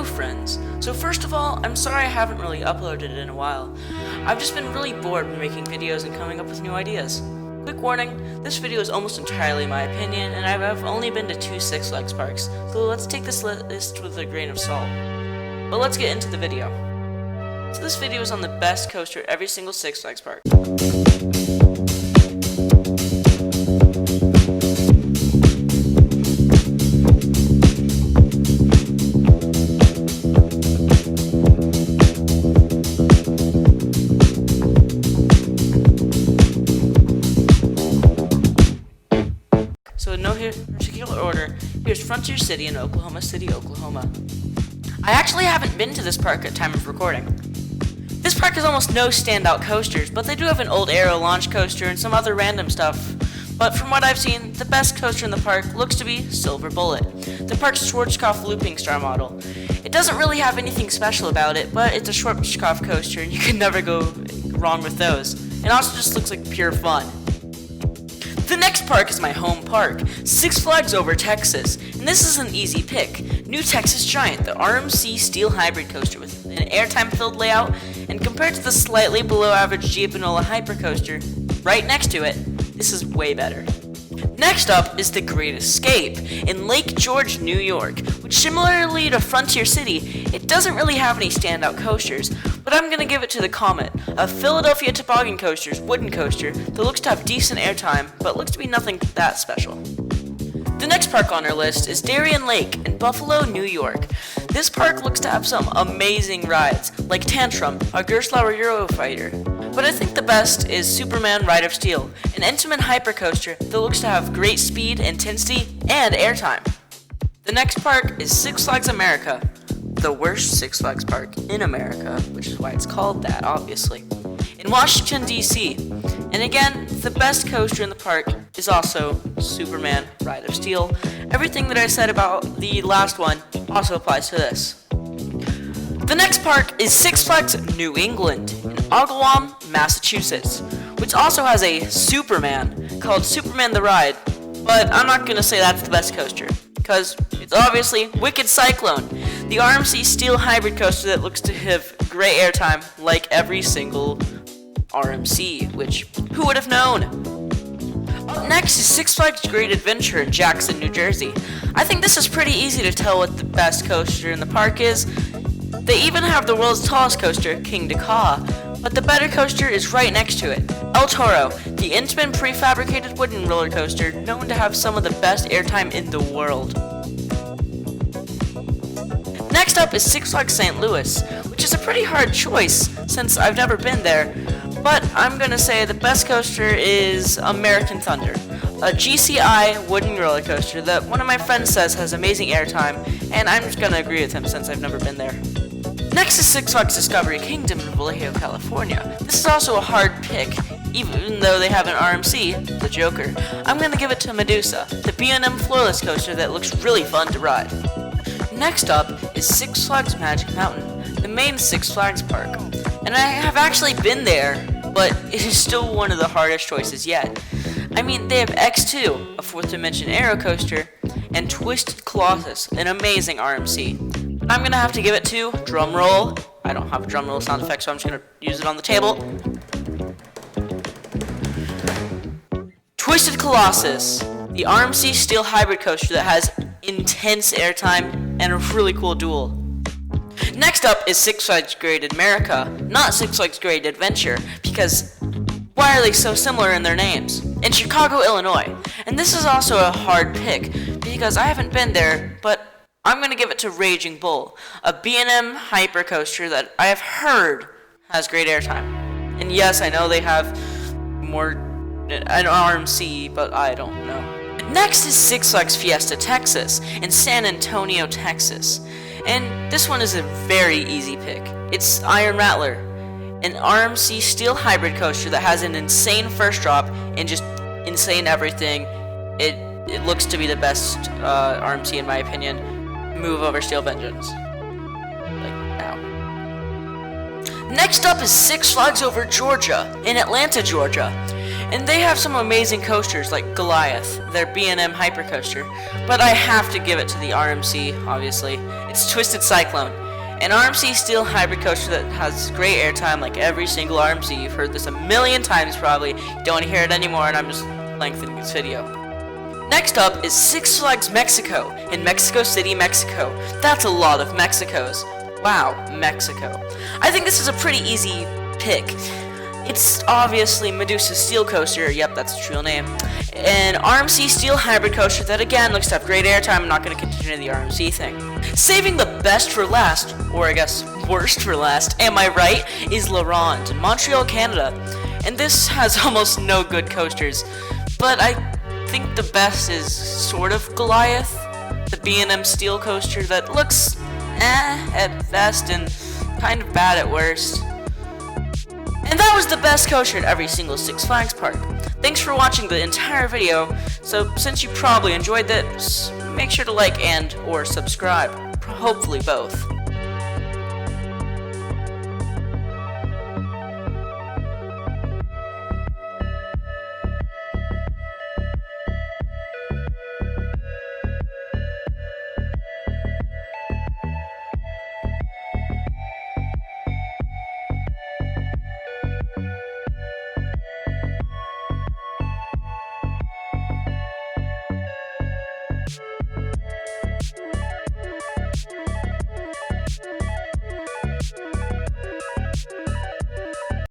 Hello friends! So first of all, I'm sorry I haven't really uploaded in a while. I've just been really bored making videos and coming up with new ideas. Quick warning, this video is almost entirely my opinion, and I've only been to 2 Six Flags parks, so let's take this list with a grain of salt. But let's get into the video. So this video is on the best coaster at every single Six Flags park. So in no particular order, here's Frontier City in Oklahoma City, Oklahoma. I actually haven't been to this park at time of recording. This park has almost no standout coasters, but they do have an old Aero launch coaster and some other random stuff. But from what I've seen, the best coaster in the park looks to be Silver Bullet, the park's Schwarzkopf looping star model. It doesn't really have anything special about it, but it's a Schwarzkopf coaster and you can never go wrong with those. It also just looks like pure fun. The next park is my home park, Six Flags Over Texas, and this is an easy pick. New Texas Giant, the RMC Steel Hybrid Coaster with an airtime-filled layout, and compared to the slightly below-average Giapanola Hyper Coaster right next to it, this is way better. Next up is the Great Escape in Lake George, New York, which similarly to Frontier City, it doesn't really have any standout coasters, but I'm gonna give it to the Comet, a Philadelphia Toboggan Coaster's wooden coaster that looks to have decent airtime, but looks to be nothing that special. The next park on our list is Darien Lake in Buffalo, New York. This park looks to have some amazing rides, like Tantrum, a Gerstlauer Eurofighter. But I think the best is Superman Ride of Steel, an Intamin hypercoaster that looks to have great speed, intensity, and airtime. The next park is Six Flags America, the worst Six Flags park in America, which is why it's called that, obviously, in Washington, D.C. And again, the best coaster in the park is also Superman Ride of Steel. Everything that I said about the last one also applies to this. The next park is Six Flags New England in Agawam, Massachusetts, which also has a Superman called Superman the Ride, but I'm not going to say that's the best coaster, because it's obviously Wicked Cyclone, the RMC Steel Hybrid Coaster that looks to have great airtime like every single RMC, which who would have known? Up next is Six Flags Great Adventure in Jackson, New Jersey. I think this is pretty easy to tell what the best coaster in the park is. They even have the world's tallest coaster, King Dakar, but the better coaster is right next to it, El Toro, the Intamin prefabricated wooden roller coaster known to have some of the best airtime in the world. Next up is Six Flags St. Louis, which is a pretty hard choice since I've never been there, but I'm gonna say the best coaster is American Thunder, a GCI wooden roller coaster that one of my friends says has amazing airtime, and I'm just gonna agree with him since I've never been there. Next is Six Flags Discovery Kingdom in Vallejo, California. This is also a hard pick, even though they have an RMC, the Joker. I'm gonna give it to Medusa, the B&M floorless coaster that looks really fun to ride. Next up is Six Flags Magic Mountain, the main Six Flags park. And I have actually been there, but it is still one of the hardest choices yet. I mean, they have X2, a 4th Dimension Aero coaster, and Twisted Colossus, an amazing RMC. I'm gonna have to give it to, drum roll, I don't have a drum roll sound effect, so I'm just gonna use it on the table. Twisted Colossus, the RMC Steel Hybrid coaster that has intense airtime and a really cool duel. Next up is Six Flags Great America, not Six Flags Great Adventure, because why are they so similar in their names? In Chicago, Illinois. And this is also a hard pick, because I haven't been there, but I'm going to give it to Raging Bull, a B&M hyper coaster that I have heard has great airtime. And yes, I know they have more an RMC, but I don't know. Next is Six Flags Fiesta Texas in San Antonio, Texas. And this one is a very easy pick. It's Iron Rattler, an RMC Steel Hybrid coaster that has an insane first drop and just insane everything. It looks to be the best RMC in my opinion. Move over Steel Vengeance. Like, now. Next up is Six Flags Over Georgia in Atlanta, Georgia. And they have some amazing coasters like Goliath, their B&M Hyper Coaster, but I have to give it to the RMC, obviously. It's Twisted Cyclone, an RMC steel hybrid coaster that has great airtime like every single RMC. You've heard this a million times probably, you don't want to hear it anymore, and I'm just lengthening this video. Next up is Six Flags Mexico in Mexico City, Mexico. That's a lot of Mexicos. Wow, Mexico. I think this is a pretty easy pick. It's obviously Medusa's Steel Coaster, yep, that's its real name. An RMC Steel Hybrid Coaster that again looks to have great airtime. I'm not going to continue the RMC thing. Saving the best for last, or I guess worst for last, am I right, is La Ronde in Montreal, Canada. And this has almost no good coasters, but I think the best is sort of Goliath, the B&M Steel Coaster that looks at best and kind of bad at worst. And that was the best coaster at every single Six Flags park. Thanks for watching the entire video. So since you probably enjoyed this, make sure to like and or subscribe. Hopefully both.